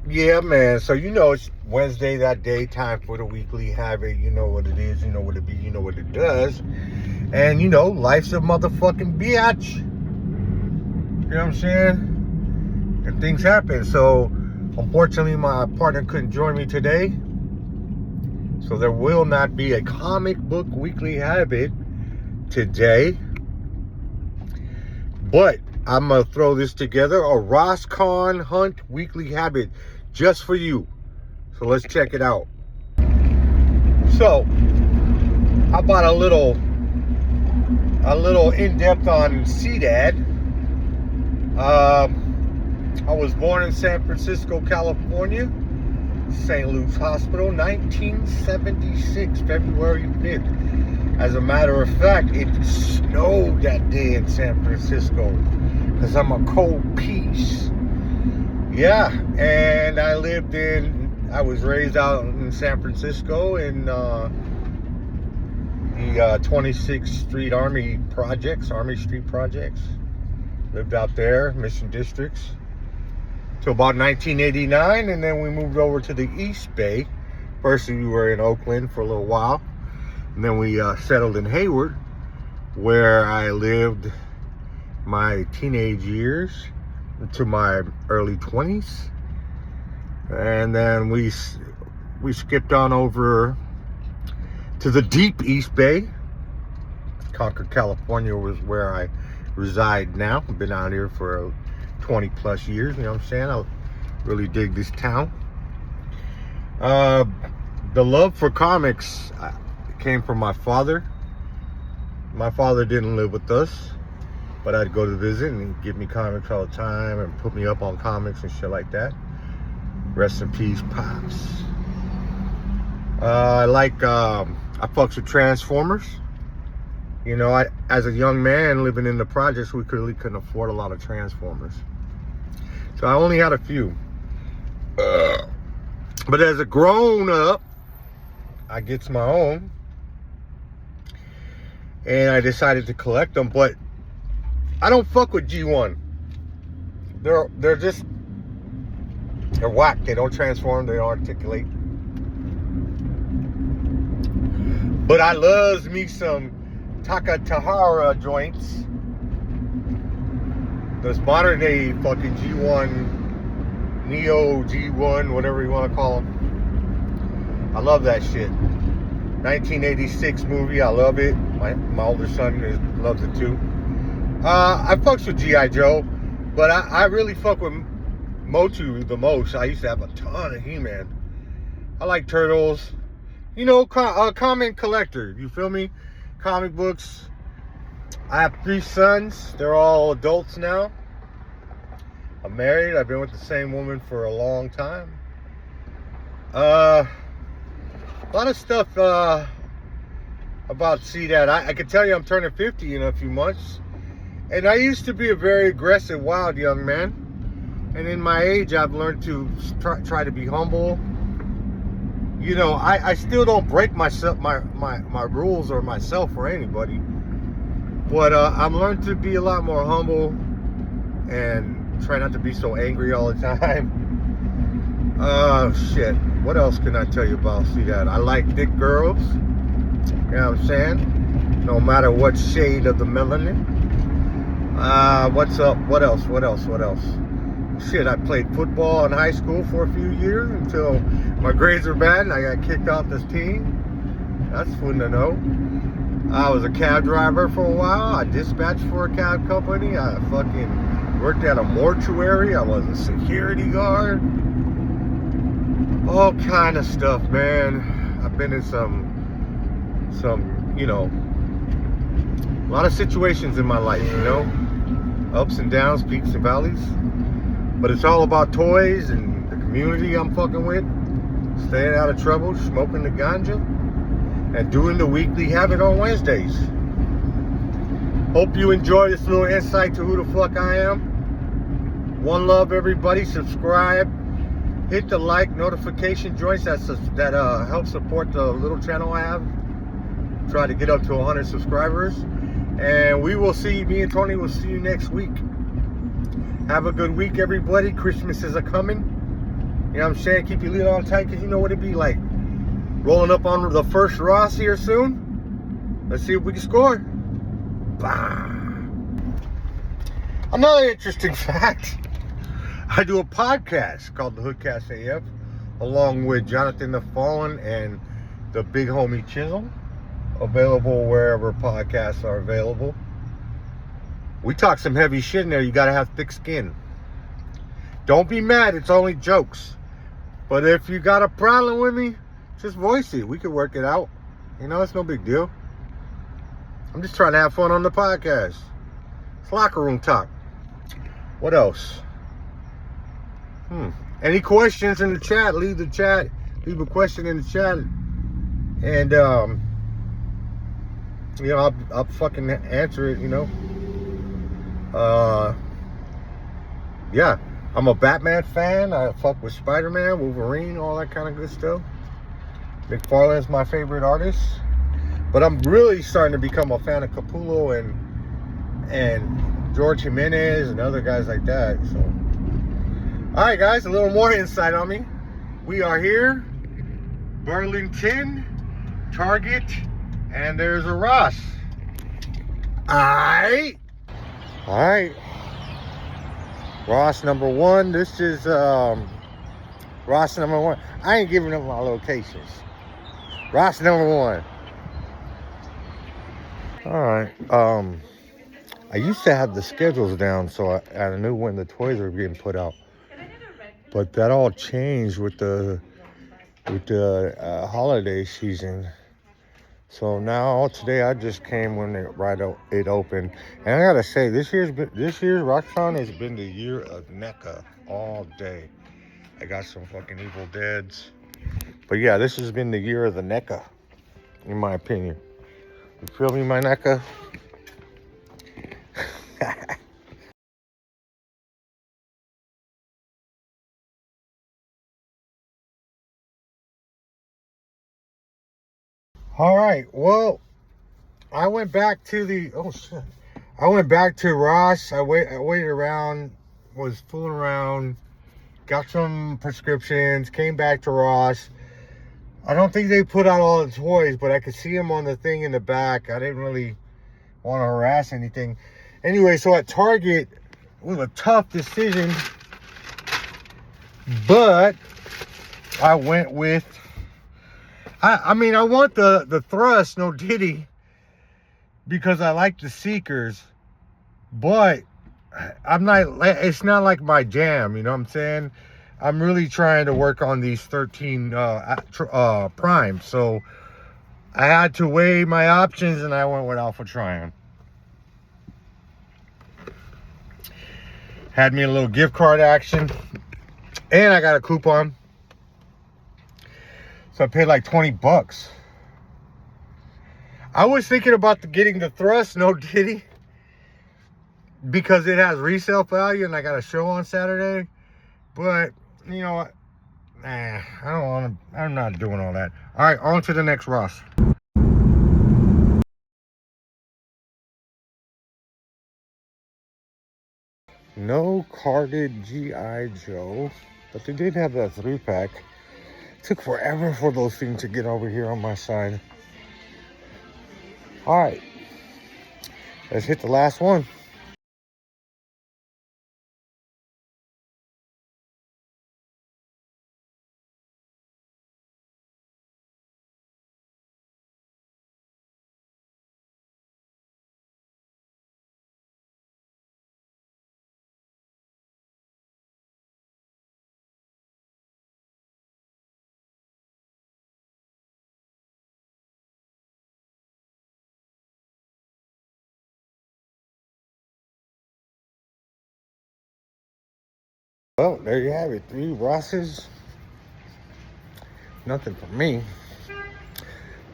Yeah, man. So you know it's Wednesday, that day, time for the weekly habit. You know what it is, you know what it be, you know what it does. And you know, life's a motherfucking bitch. You know what I'm saying? And things happen. So unfortunately my partner couldn't join me today. So there will not be a comic book weekly habit today. But I'm going to throw this together, a Rosscon hunt weekly habit just for you. So let's check it out. So, how about a little in-depth on CDAD. I was born in San Francisco, California, St. Luke's Hospital, 1976, February 5th. As a matter of fact, it snowed that day in San Francisco because I'm a cold piece. Yeah, and I was raised out in San Francisco in the 26th Street Army Street Projects. Lived out there, Mission Districts, till about 1989, and then we moved over to the East Bay. First we were in Oakland for a little while, and then we settled in Hayward, where I lived my teenage years into my early 20s. And then we skipped on over to the deep East Bay. Concord, California was where I reside now. I've been out here for 20 plus years, you know what I'm saying? I really dig this town. The love for comics came from my father. My father didn't live with us, but I'd go to visit and he'd give me comics all the time and put me up on comics and shit like that. Rest in peace, Pops. I fucks with Transformers. You know, as a young man living in the projects, we really couldn't afford a lot of Transformers. So I only had a few. But as a grown up, I gets my own. And I decided to collect them, but I don't fuck with G1. They're whack. They don't transform, they don't articulate. But I loves me some Takatahara joints. Those modern day fucking G1, Neo G1, whatever you want to call them. I love that shit. 1986 movie, I love it. My older son loves it too. I fucks with G.I. Joe, but I really fuck with Motu the most. I used to have a ton of He-Man. I like Turtles. You know, comic collector. You feel me? Comic books. I have 3 sons. They're all adults now. I'm married. I've been with the same woman for a long time. A lot of stuff about CDAD. I can tell you I'm turning 50 in a few months. And I used to be a very aggressive, wild young man. And in my age, I've learned to try to be humble. You know, I still don't break my rules or myself or anybody. But I've learned to be a lot more humble and try not to be so angry all the time. Shit. What else can I tell you about CDAD? I like thick girls. You know what I'm saying? No matter what shade of the melanin. What's up? What else? Shit, I played football in high school for a few years until my grades were bad and I got kicked off this team. That's fun to know. I was a cab driver for a while. I dispatched for a cab company. I fucking worked at a mortuary. I was a security guard. All kind of stuff, man. I've been in some, you know, a lot of situations in my life, you know. Ups and downs, peaks and valleys. But it's all about toys and the community I'm fucking with. Staying out of trouble, smoking the ganja, and doing the weekly habit on Wednesdays. Hope you enjoy this little insight to who the fuck I am. One love, everybody. Subscribe. Hit the like notification joints that help support the little channel I have. Try to get up to 100 subscribers. And me and Tony will see you next week. Have a good week, everybody. Christmas is a-coming. You know what I'm saying? Keep your lid on tight, because you know what it'd be like. Rolling up on the first Ross here soon. Let's see if we can score. Bah. Another interesting fact. I do a podcast called the Hoodcast AF, along with Jonathan the Fallen and the big homie Chisholm. Available wherever podcasts are available. We talk some heavy shit in there. You gotta have thick skin. Don't be mad, it's only jokes. But if you got a problem with me, just voice it. We can work it out. You know, it's no big deal. I'm just trying to have fun on the podcast. It's locker room talk. What else? Any questions in the chat? Leave a question in the chat. And, you know, I'll fucking answer it, you know. Yeah. I'm a Batman fan. I fuck with Spider-Man, Wolverine, all that kind of good stuff. McFarlane's my favorite artist. But I'm really starting to become a fan of Capullo and George Jimenez and other guys like that. So, all right, guys, a little more insight on me. We are here, Burlington, Target, and there's a Ross. All right. Ross number one. This is Ross number one. I ain't giving up my locations. Ross number one. All right. I used to have the schedules down, so I knew when the toys were getting put out. But that all changed with the holiday season. So now today I just came when it opened, and I gotta say this year's Rosscon has been the year of NECA all day. I got some fucking Evil Deads, but yeah, this has been the year of the NECA, in my opinion. You feel me, my NECA? All right, well, I went back to Ross. I waited around, was fooling around, got some prescriptions, came back to Ross. I don't think they put out all the toys, but I could see them on the thing in the back. I didn't really want to harass anything. Anyway, so at Target, it was a tough decision, but I went with, I mean, I want the Thrust, no Diddy, because I like the Seekers, but it's not like my jam, you know what I'm saying? I'm really trying to work on these 13 primes, so I had to weigh my options, and I went with Alpha Trion. Had me a little gift card action, and I got a coupon, so I paid like 20 bucks. I was thinking about getting the Thrust, no Diddy, because it has resale value and I got a show on Saturday. But you know what? Nah, I don't want to. I'm not doing all that. All right, on to the next Ross. No carded G.I. Joe, but they did have that 3-pack. Took forever for those things to get over here on my side. All right, let's hit the last one. Well, there you have it. 3 Rosses. Nothing for me.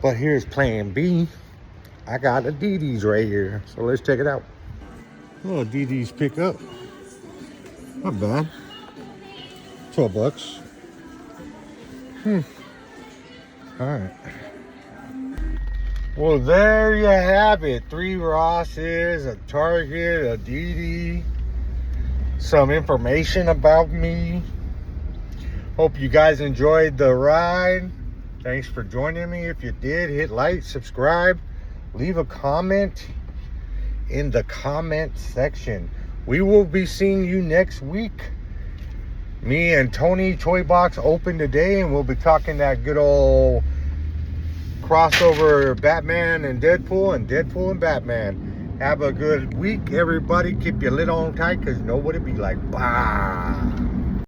But here's plan B. I got a DD's right here. So let's check it out. Oh, DD's pickup. Not bad. 12 bucks. All right. Well, there you have it. 3 Rosses, a Target, a DD. Some information about me. Hope you guys enjoyed the ride. Thanks for joining me. If you did, hit like, subscribe, leave a comment in the comment section. We will be seeing you next week. Me and Tony Toy Box open today, and we'll be talking that good old crossover Batman and Deadpool and Batman. Have a good week, everybody. Keep your lid on tight, because nobody be like, bah.